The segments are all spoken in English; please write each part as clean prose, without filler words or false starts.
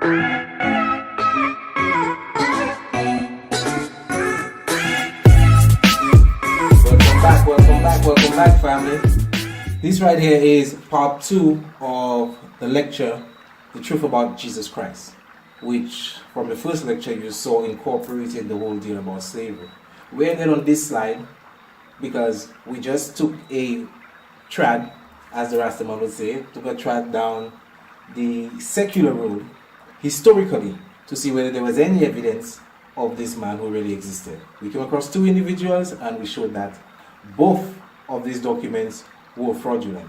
Welcome back, family. This right here is part 2 of the lecture, The Truth About Jesus Christ, which from the first lecture you saw incorporated the whole deal about slavery. We ended on this slide because we just took a trad, as the Rastaman would say, took a trad down the secular road historically to see whether there was any evidence of this man who really existed. We came across 2 individuals and we showed that both of these documents were fraudulent.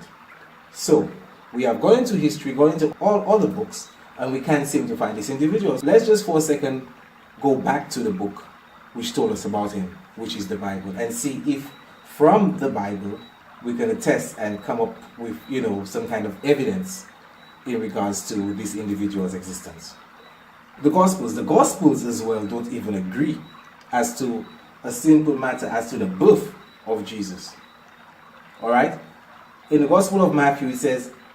So we have gone into history, gone into all other books, and we can't seem to find these individuals. Let's just for a second go back to the book which told us about him, which is the Bible, and see if from the Bible we can attest and come up with, some kind of evidence in regards to this individual's existence. The Gospels as well don't even agree as to a simple matter as to the birth of Jesus. Alright? In the Gospel of Matthew,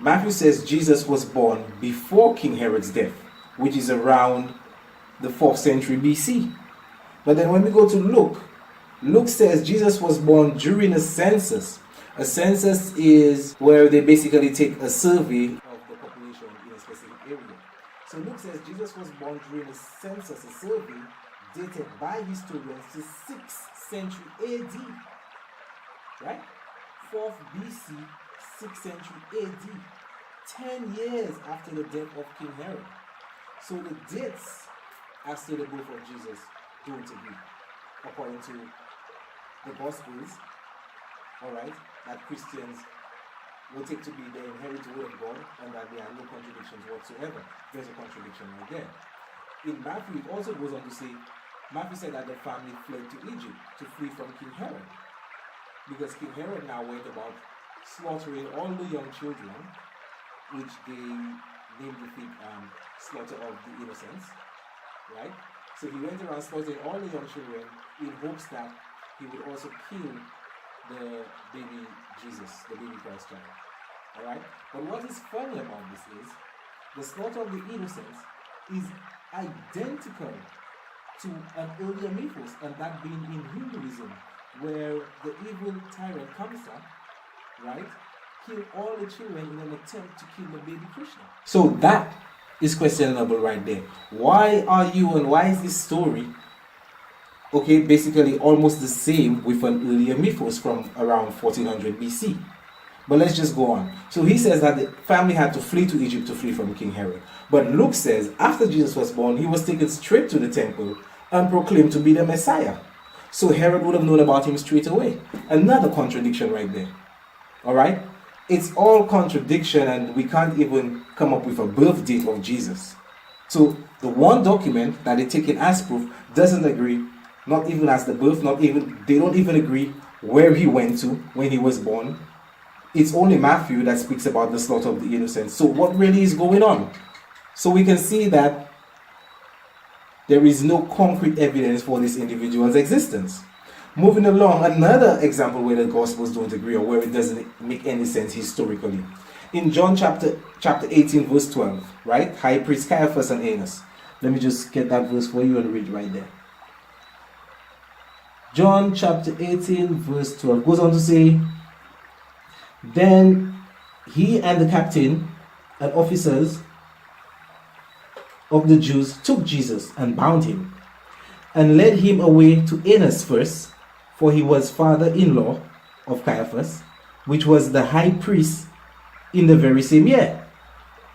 Matthew says Jesus was born before King Herod's death, which is around the 4th century BC. But then when we go to Luke says Jesus was born during a census. A census is where they basically take a survey of the population in a specific area. So Luke says Jesus was born during a census, a survey dated by historians to 6th century AD. Right? 4th BC, 6th century AD. 10 years after the death of King Herod. So the dates as to the birth of Jesus don't agree, according to the Gospels, alright, that Christians will take to be the inherited word of God and that there are no contradictions whatsoever. There's a contradiction right there. In Matthew, it also goes on to say, Matthew said that the family fled to Egypt to flee from King Herod. Because King Herod now went about slaughtering all the young children, which they named the slaughter of the innocents, right? So he went around slaughtering all the young children in hopes that he would also kill the baby Jesus, the baby Christ child. Alright? But what is funny about this is the slaughter of the innocents is identical to an earlier mythos, and that being in Hinduism, where the evil tyrant Kamsa, right, killed all the children in an attempt to kill the baby Krishna. So that is questionable right there. Why is this story basically almost the same with an earlier mythos from around 1400 BC? But let's just go on. So he says that the family had to flee to Egypt to flee from King Herod. But Luke says after Jesus was born, he was taken straight to the temple and proclaimed to be the Messiah. So Herod would have known about him straight away. Another contradiction right there. Alright? It's all contradiction, and we can't even come up with a birth date of Jesus. So the one document that they take it as proof doesn't agree, not even as the birth, they don't even agree where he went to when he was born. It's only Matthew that speaks about the slaughter of the innocents. So what really is going on? So we can see that there is no concrete evidence for this individual's existence. Moving along, another example where the Gospels don't agree or where it doesn't make any sense historically. In John chapter 18 verse 12, right? High priest Caiaphas and Annas. Let me just get that verse for you and read right there. John chapter 18 verse 12 goes on to say, then he and the captain and officers of the Jews took Jesus and bound him and led him away to Annas first, for he was father-in-law of Caiaphas, which was the high priest in the very same year.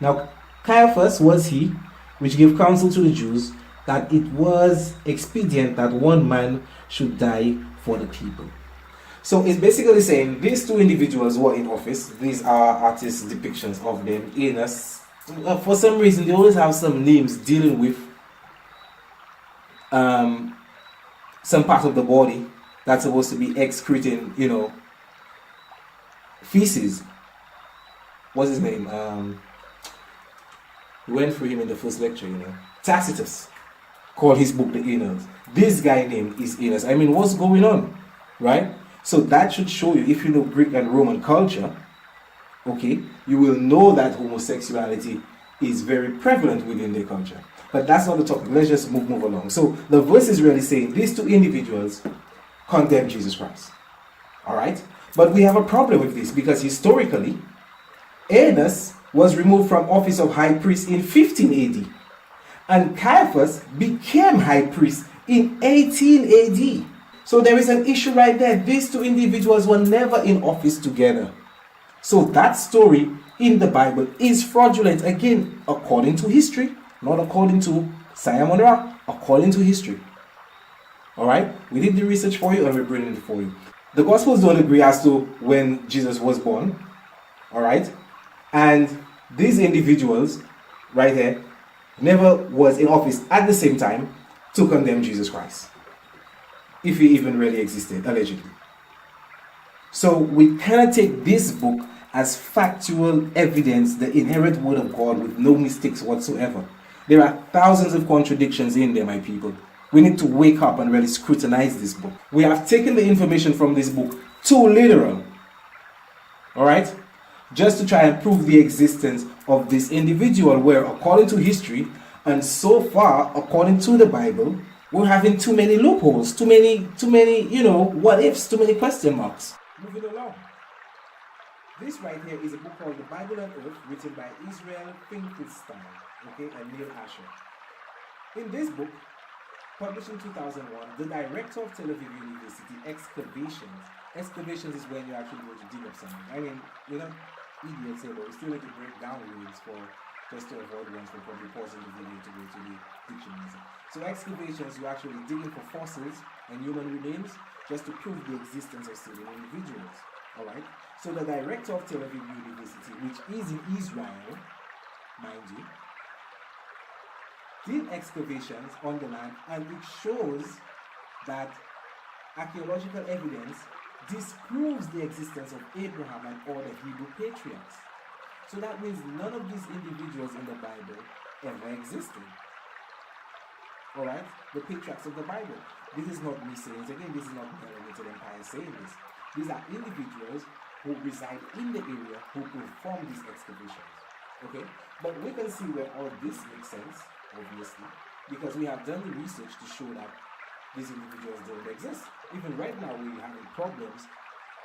Now Caiaphas was he which gave counsel to the Jews that it was expedient that one man should die for the people. So it's basically saying these 2 individuals were in office. These are artist depictions of them. Annas, for some reason, they always have some names dealing with some part of the body that's supposed to be excreting, feces. What's his name? We went through him in the first lecture, Tacitus called his book the Annals. This guy named is Annas. I mean, what's going on, right? So that should show you, if you know Greek and Roman culture, you will know that homosexuality is very prevalent within their culture. But that's not the topic. Let's just move along. So the verse is really saying these two individuals condemn Jesus Christ. Alright? But we have a problem with this because historically, Annas was removed from office of high priest in 15 AD. And Caiaphas became high priest in 18 AD. So there is an issue right there. These two individuals were never in office together. So that story in the Bible is fraudulent. Again, according to history, not according to Simon Ra, according to history. Alright? We did the research for you and we're bringing it for you. The Gospels don't agree as to when Jesus was born. Alright? And these individuals right here never was in office at the same time to condemn Jesus Christ, if he even really existed, allegedly. So we cannot take this book as factual evidence, the inherent word of God with no mistakes whatsoever. There are thousands of contradictions in there, my people. We need to wake up and really scrutinize this book. We have taken the information from this book too literal. Alright? Just to try and prove the existence of this individual, where according to history and so far according to the Bible, we're having too many loopholes, too many, what ifs, too many question marks. Moving along. This right here is a book called The Bible on Earth, written by Israel Finkelstein, and Neil Asher. In this book, published in 2001, the director of Tel Aviv University excavations is when you actually go to dig up something. I mean, we're not idiots here, but we still need to break down words just to avoid ones for probably pausing the video to go to the dictionary. So excavations, you're actually digging for fossils and human remains just to prove the existence of certain individuals. Alright? So the director of Tel Aviv University, which is in Israel, mind you, did excavations on the land, and it shows that archaeological evidence disproves the existence of Abraham and all the Hebrew patriarchs. So that means none of these individuals in the Bible ever existed. Alright? The patriarchs of the Bible. This is not me saying it again, this is not the Limited Empire saying this. These are individuals who reside in the area who perform these excavations. Okay? But we can see where all this makes sense, obviously, because we have done the research to show that these individuals don't exist. Even right now, we're having problems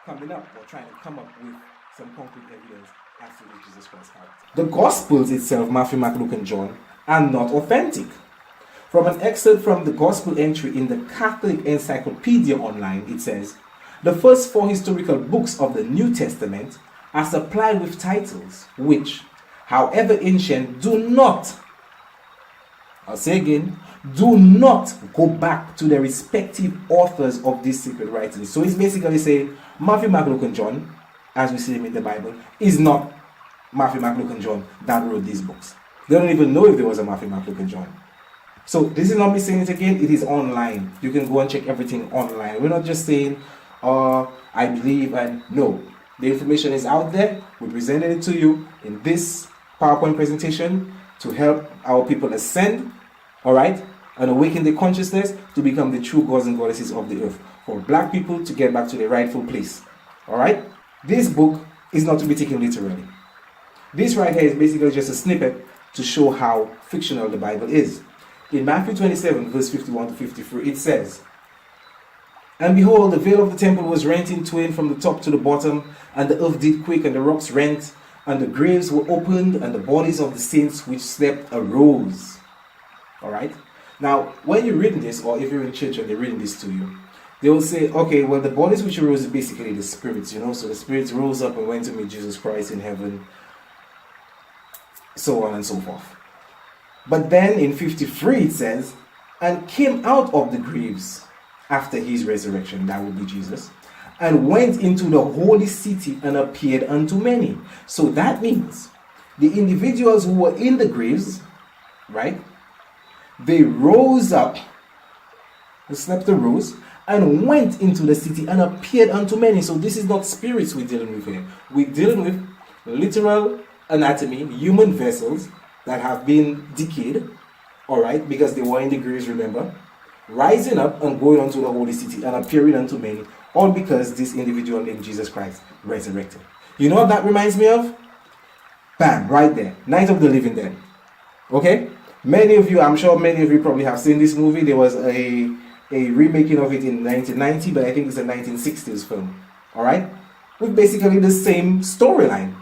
coming up or trying to come up with some concrete evidence as to the Jesus Christ character. The Gospels itself, Matthew, Mark, Luke, and John, are not authentic. From an excerpt from the Gospel entry in the Catholic Encyclopedia Online, it says, the first 4 historical books of the New Testament are supplied with titles which, however ancient, do not, I'll say again, do not go back to the respective authors of these sacred writings. So it's basically saying Matthew, Mark, Luke, and John, as we see them in the Bible, is not Matthew, Mark, Luke, and John that wrote these books. They don't even know if there was a Matthew, Mark, Luke, and John. So this is not me saying it again, it is online. You can go and check everything online. We're not just saying, I believe, and no. The information is out there. We presented it to you in this PowerPoint presentation to help our people ascend, alright, and awaken their consciousness to become the true gods and goddesses of the earth. For black people to get back to their rightful place. Alright? This book is not to be taken literally. This right here is basically just a snippet to show how fictional the Bible is. In Matthew 27, verse 51 to 53, it says, and behold, the veil of the temple was rent in twain from the top to the bottom, and the earth did quake, and the rocks rent, and the graves were opened, and the bodies of the saints which slept arose. Alright? Now, when you're reading this, or if you're in church and they're reading this to you, they will say, okay, well, the bodies which arose is basically the spirits, so the spirits rose up and went to meet Jesus Christ in heaven, so on and so forth. But then in 53 it says, and came out of the graves after his resurrection, that would be Jesus, and went into the holy city and appeared unto many. So that means the individuals who were in the graves, right, they rose up, they slept arose, and went into the city and appeared unto many. So this is not spirits we're dealing with here. We're dealing with literal anatomy, human vessels that have been decayed, alright, because they were in the graves, remember, rising up and going onto the holy city and appearing unto many, all because this individual named Jesus Christ resurrected. You know what that reminds me of? Bam, right there, Night of the Living Dead. Okay? Many of you, I'm sure many of you probably have seen this movie. There was a remaking of it in 1990, but I think it's a 1960s film. Alright? With basically the same storyline.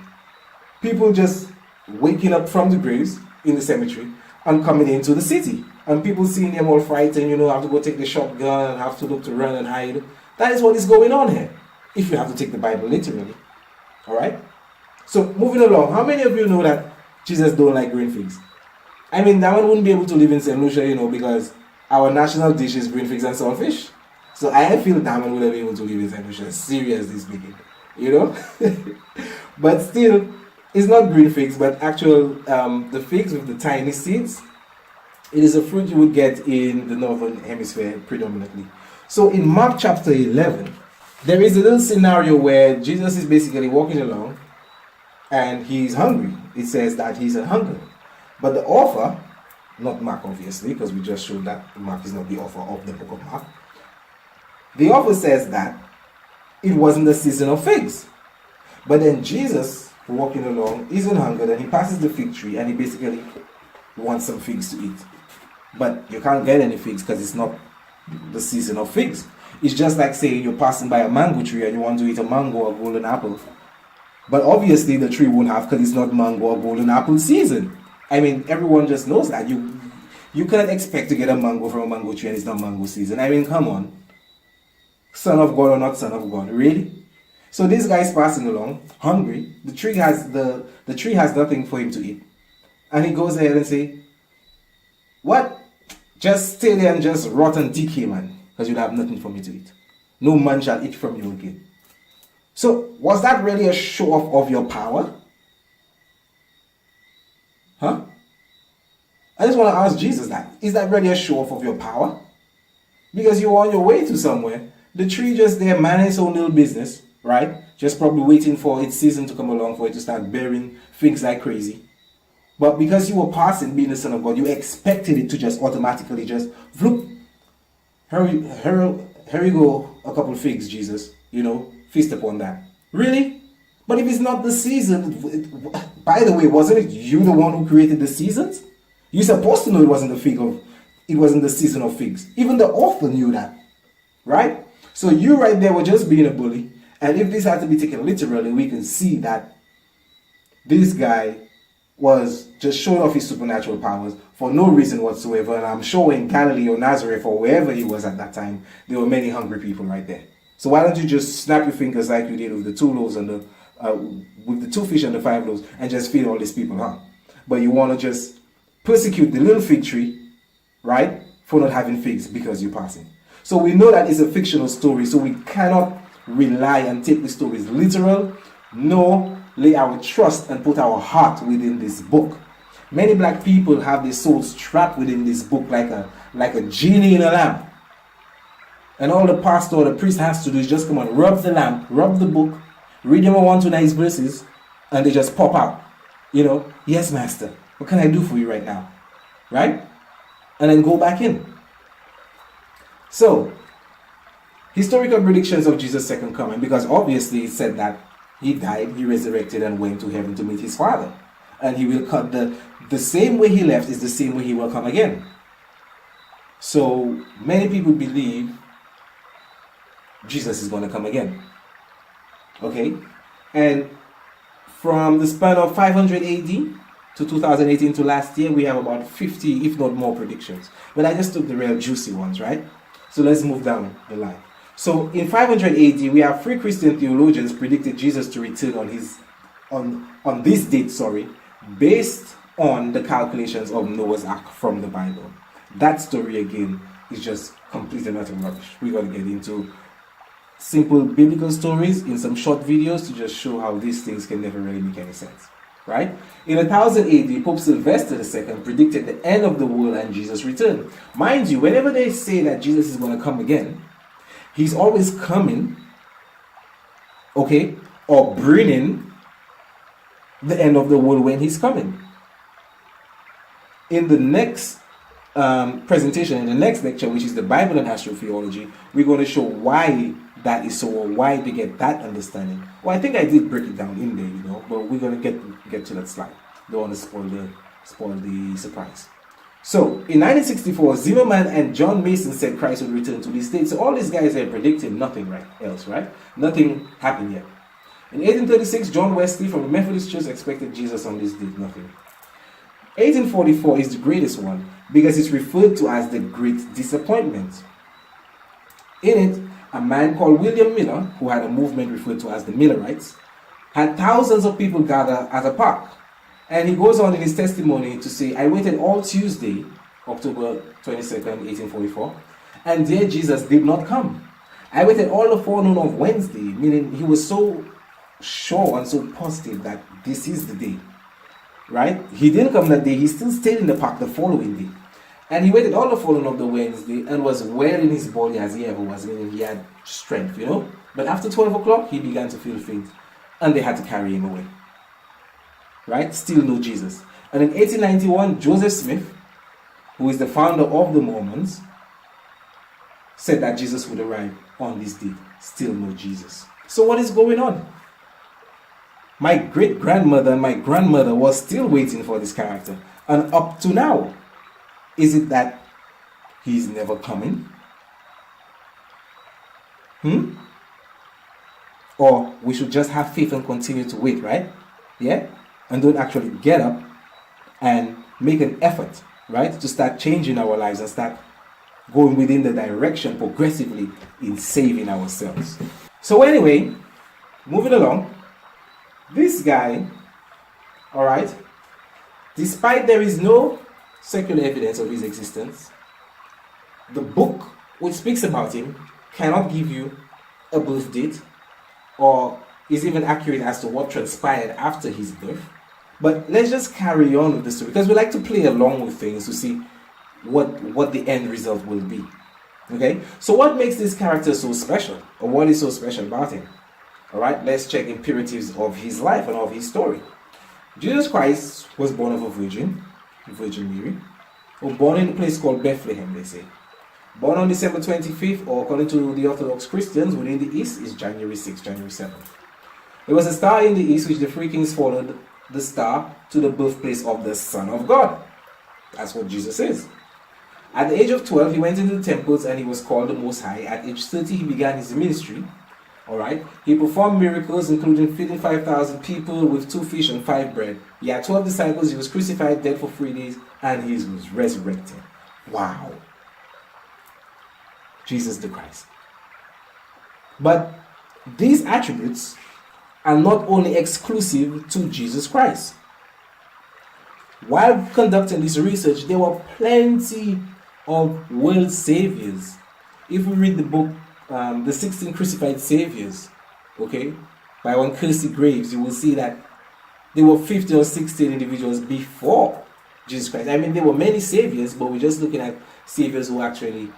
People just waking up from the graves in the cemetery and coming into the city. And people seeing them all frightened, have to go take the shotgun and have to look to run and hide. That is what is going on here. If you have to take the Bible literally. Alright? So, moving along, how many of you know that Jesus don't like green figs? I mean, that one wouldn't be able to live in St. Lucia, because our national dish is green figs and saltfish. So I feel that one wouldn't be able to live in St. Lucia, seriously speaking. But still, it's not green figs, but actual, the figs with the tiny seeds. It is a fruit you would get in the northern hemisphere predominantly. So in Mark chapter 11, there is a little scenario where Jesus is basically walking along and he's hungry. It says that he's a hunger. But the author, not Mark obviously, because we just showed that Mark is not the author of the book of Mark. The author says that it wasn't the season of figs. But then Jesus, walking along, is in hunger, and he passes the fig tree and he basically wants some figs to eat. But you can't get any figs because it's not the season of figs. It's just like saying you're passing by a mango tree and you want to eat a mango or golden apple. But obviously the tree won't have, because it's not mango or golden apple season. I mean, everyone just knows that. You cannot expect to get a mango from a mango tree and it's not mango season. I mean, come on. Son of God or not son of God, really? So this guy is passing along, hungry. The tree has nothing for him to eat. And he goes ahead and say, what? Just stay there and just rot and decay, man, because you'll have nothing for me to eat. No man shall eat from you again. So, was that really a show off of your power? Huh? I just want to ask Jesus that. Is that really a show off of your power? Because you're on your way to somewhere. The tree just there, man, its own little business, right? Just probably waiting for its season to come along for it to start bearing figs like crazy. But because you were passing, being the Son of God, you expected it to just automatically just, vloop, here you go, a couple figs, Jesus. Feast upon that. Really? But if it's not the season, by the way, wasn't it you the one who created the seasons? You're supposed to know it wasn't the season of figs. Even the author knew that. Right? So you right there were just being a bully. And if this had to be taken literally, we can see that this guy was just showing off his supernatural powers for no reason whatsoever. And I'm sure in Galilee or Nazareth or wherever he was at that time, there were many hungry people right there. So why don't you just snap your fingers like you did with the 2 loaves and with the 2 fish and the 5 loaves and just feed all these people, huh? But you want to just persecute the little fig tree, right, for not having figs because you're passing. So we know that it's a fictional story, so we cannot rely and take the stories literal, nor lay our trust and put our heart within this book. Many black people have their souls trapped within this book like a genie in a lamp. And all the pastor or the priest has to do is just come and rub the lamp, rub the book, read them 1 to 9 verses, and they just pop out. Yes, master, what can I do for you right now? Right? And then go back in. So, historical predictions of Jesus' second coming, because obviously it said that he died, he resurrected, and went to heaven to meet his Father. And he will come, the same way he left is the same way he will come again. So, many people believe Jesus is going to come again. Okay? And from the span of 500 AD to 2018 to last year, we have about 50, if not more, predictions. But I just took the real juicy ones, right? So let's move down the line. So in 500 AD, we have 3 Christian theologians predicted Jesus to return on this date, based on the calculations of Noah's Ark from the Bible. That story again is just complete and utter rubbish. We're going to get into simple biblical stories in some short videos to just show how these things can never really make any sense. Right? In 1000 AD, Pope Sylvester II predicted the end of the world and Jesus' return. Mind you, whenever they say that Jesus is going to come again, he's always coming, okay, or bringing the end of the world when he's coming. In the next presentation, in the next lecture, which is the Bible and astrotheology, we're going to show why that is so, or why they get that understanding. Well, I think I did break it down in there, but we're going to get to that slide. Don't want to spoil spoil the surprise. So, in 1964, Zimmerman and John Mason said Christ would return to these states. So all these guys are predicting nothing else, right? Nothing happened yet. In 1836, John Wesley from the Methodist Church expected Jesus on this date. Nothing. 1844 is the greatest one because it's referred to as the Great Disappointment. In it, a man called William Miller, who had a movement referred to as the Millerites, had thousands of people gather at a park. And he goes on in his testimony to say, I waited all Tuesday, October 22nd, 1844, and there Jesus did not come. I waited all the forenoon of Wednesday, meaning he was so sure and so positive that this is the day. Right? He didn't come that day, he still stayed in the park the following day. And he waited all the forenoon of the Wednesday and was well in his body as he ever was, meaning he had strength, But after 12 o'clock, he began to feel faint, and they had to carry him away. Right? Still no Jesus. And in 1891, Joseph Smith, who is the founder of the Mormons, said that Jesus would arrive on this date. Still no Jesus. So what is going on? My great-grandmother and my grandmother was still waiting for this character. And up to now, is it that he's never coming? Or we should just have faith and continue to wait, right? Yeah? And don't actually get up and make an effort, right? To start changing our lives and start going within the direction progressively in saving ourselves. So anyway, moving along, this guy, all right, despite there is no secular evidence of his existence, the book which speaks about him cannot give you a birth date or is even accurate as to what transpired after his birth. But let's just carry on with the story because we like to play along with things to see what the end result will be. Okay? So what makes this character so special? Or what is so special about him? Alright, let's check imperatives of his life and of his story. Jesus Christ was born of a Virgin Mary, or born in a place called Bethlehem, they say. Born on December 25th, or according to the Orthodox Christians within the East, is January 6th, January 7th. There was a star in the East which the three kings followed the star to the birthplace of the Son of God. That's what Jesus is. At the age of 12, he went into the temples and he was called the Most High. At age 30, he began his ministry. Alright, he performed miracles including feeding 5,000 people with 2 fish and 5 bread. He had 12 disciples, he was crucified, dead for 3 days, and he was resurrected. Wow. Jesus the Christ. But these attributes are not only exclusive to Jesus Christ. While conducting this research, there were plenty of world saviors. If we read the book, The 16 Crucified Saviors, okay, by one Kirsty Graves, you will see that there were 50 or 16 individuals before Jesus Christ. I mean, there were many saviors, but we're just looking at saviors who actually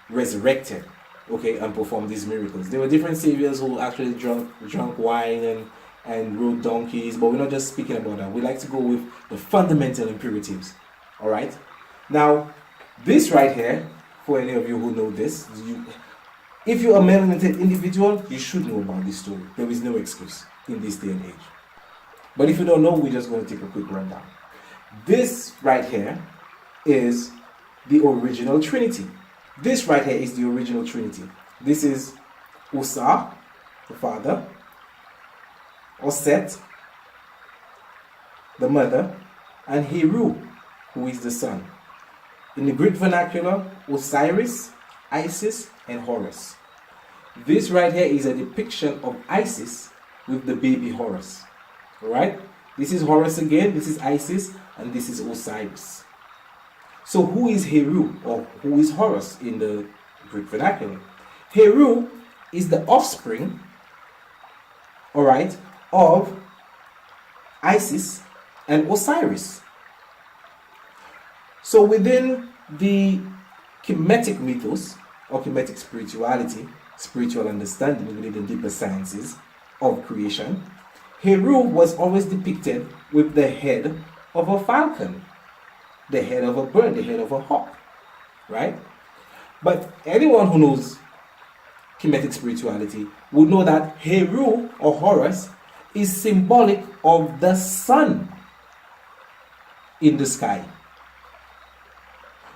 resurrected, okay, and performed these miracles. There were different saviors who actually drank wine and rode donkeys, but we're not just speaking about that. We like to go with the fundamental imperatives, all right? Now, this right here, for any of you who know this, if you're a melanated individual, you should know about this story. There is no excuse in this day and age. But if you don't know, we're just going to take a quick rundown. This right here is the original Trinity. This right here is the original Trinity. This is Usa, the father, Oset, the mother, and Heru, who is the son. In the Greek vernacular, Osiris, Isis, and Horus. This right here is a depiction of Isis with the baby Horus. Alright? This is Horus again, this is Isis, and this is Osiris. So who is Heru, or who is Horus in the Greek vernacular? Heru is the offspring, alright, of Isis and Osiris. So within the Kemetic mythos, or Kemetic spirituality, spiritual understanding within the deeper sciences of creation, Heru was always depicted with the head of a falcon, the head of a bird, the head of a hawk, right? But anyone who knows Kemetic spirituality would know that Heru, or Horus, is symbolic of the sun. in the sky,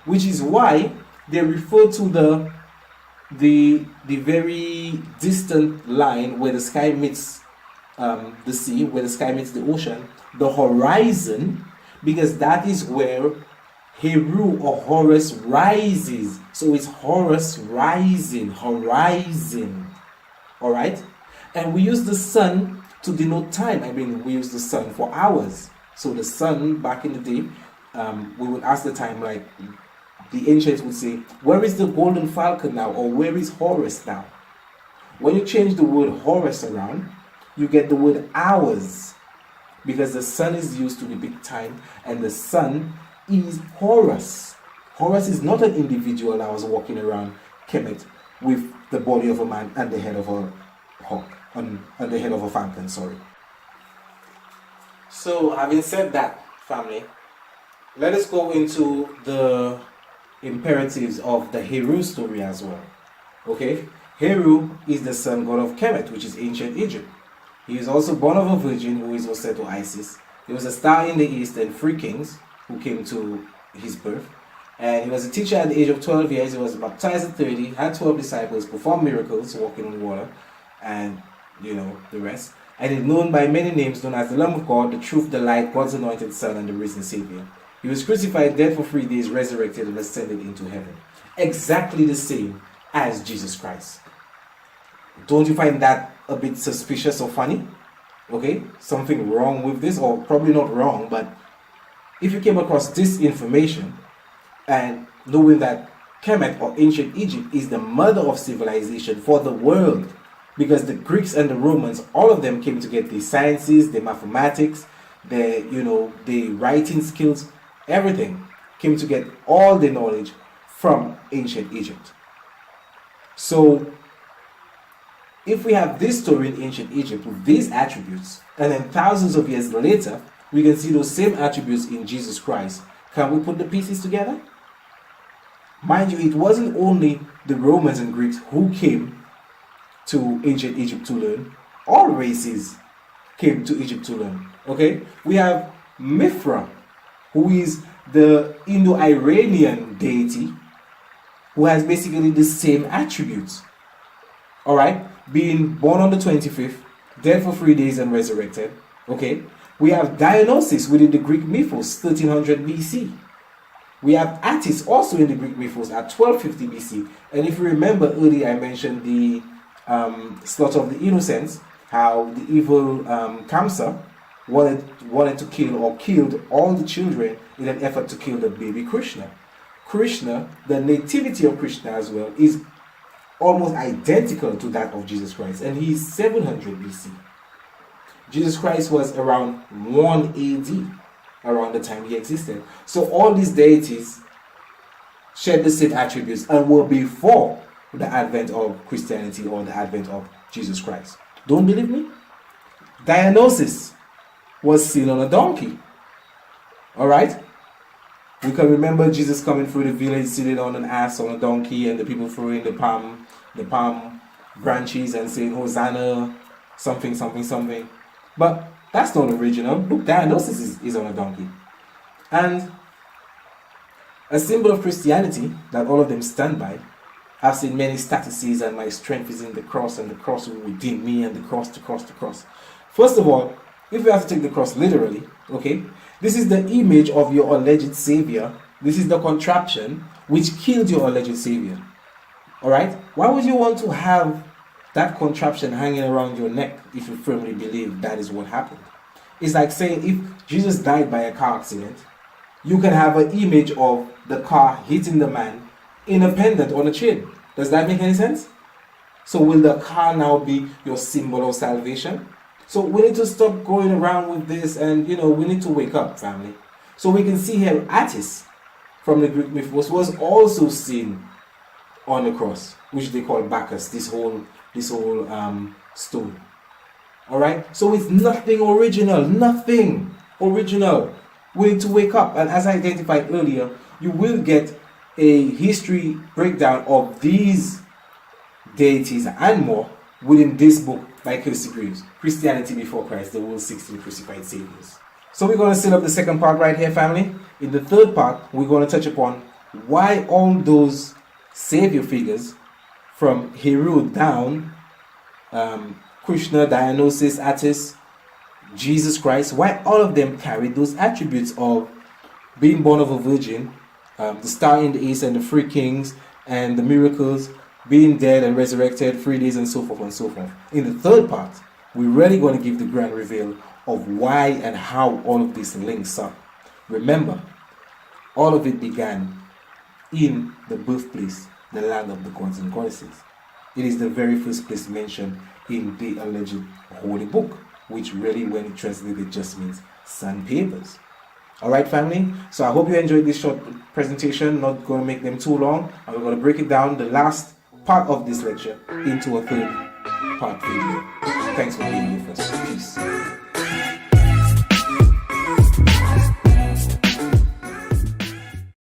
which is why they refer to the very distant line where the sky meets the sea, where the sky meets the ocean, the horizon, because that is where Heru or Horus rises. So it's Horus rising, horizon. All right, and we use the sun to denote time. I mean, we use the sun for hours. So the sun, back in the day, we would ask the time, like the ancients would say, where is the golden falcon now, or where is Horus now? When you change the word Horus around, you get the word hours, because the sun is used to depict time, and the sun is Horus. Horus is not an individual that was walking around Kemet with the body of a man and the head of a hawk, and the head of a falcon, sorry. So, having said that, family, let us go into the imperatives of the Heru story as well. Okay? Heru is the sun god of Kemet, which is ancient Egypt. He is also born of a virgin who is also to Isis. He was a star in the east and 3 kings who came to his birth. And he was a teacher at the age of 12 years. He was baptized at 30, had 12 disciples, performed miracles, walking on water, and the rest. And is known by many names, known as the Lamb of God, the truth, the light, God's anointed Son, and the risen Savior. He was crucified, dead for 3 days, resurrected, and ascended into heaven. Exactly the same as Jesus Christ. Don't you find that a bit suspicious or funny? Okay, something wrong with this, or probably not wrong, but if you came across this information and knowing that Kemet or ancient Egypt is the mother of civilization for the world, because the Greeks and the Romans, all of them came to get the sciences, the mathematics, the writing skills, everything came to get all the knowledge from ancient Egypt. So if we have this story in ancient Egypt with these attributes, and then thousands of years later, we can see those same attributes in Jesus Christ, can we put the pieces together? Mind you, it wasn't only the Romans and Greeks who came to ancient Egypt to learn. All races came to Egypt to learn. Okay? We have Mithra, who is the Indo-Iranian deity, who has basically the same attributes. Alright? Being born on the 25th, dead for 3 days and resurrected. Okay? We have Dionysus within the Greek mythos, 1300 BC. We have Attis also in the Greek mythos at 1250 BC. And if you remember earlier, I mentioned the slaughter of the innocents, how the evil Kamsa wanted to kill or killed all the children in an effort to kill the baby Krishna. Krishna, the nativity of Krishna as well, is almost identical to that of Jesus Christ, and he is 700 BC. Jesus Christ was around 1 AD, around the time he existed. So all these deities shared the same attributes and were before the advent of Christianity or the advent of Jesus Christ. Don't believe me? Dionysus was seen on a donkey. Alright? We can remember Jesus coming through the village, sitting on an ass on a donkey, and the people throwing the palm branches and saying Hosanna, something, something, something. But that's not original. Look, Dionysus is on a donkey. And a symbol of Christianity that all of them stand by. I've seen many statues, and my strength is in the cross, and the cross will redeem me, and the cross, the cross, the cross. First of all, if we have to take the cross literally, okay, this is the image of your alleged savior. This is the contraption which killed your alleged savior. Alright? Why would you want to have that contraption hanging around your neck if you firmly believe that is what happened? It's like saying if Jesus died by a car accident, you can have an image of the car hitting the man in a pendant on a chain. Does that make any sense? So will the car now be your symbol of salvation? So we need to stop going around with this, and we need to wake up, family. So we can see here Attis from the Greek mythos was also seen on the cross, which they call Bacchus, this whole stone. Alright? So it's nothing original. Nothing original. We need to wake up. And as I identified earlier, you will get a history breakdown of these deities and more within this book by Kirsty Graves, Christianity Before Christ, the World's 16 Crucified Saviors. So we're going to seal up the second part right here, family. In the third part, we're going to touch upon why all those savior figures from Hero down, Krishna, Dionysus, Attis, Jesus Christ, why all of them carried those attributes of being born of a virgin, the star in the east and the three kings and the miracles, being dead and resurrected 3 days and so forth and so forth. In the third part, we're really going to give the grand reveal of why and how all of this links up. Remember, all of it began in the birthplace, the land of the gods and goddesses. It is the very first place mentioned in the alleged holy book, which really, when it translated, just means sandpapers. Alright, family, so I hope you enjoyed this short presentation. Not going to make them too long, and we're going to break it down, the last part of this lecture, into a third part video. Thanks for being with us. Peace.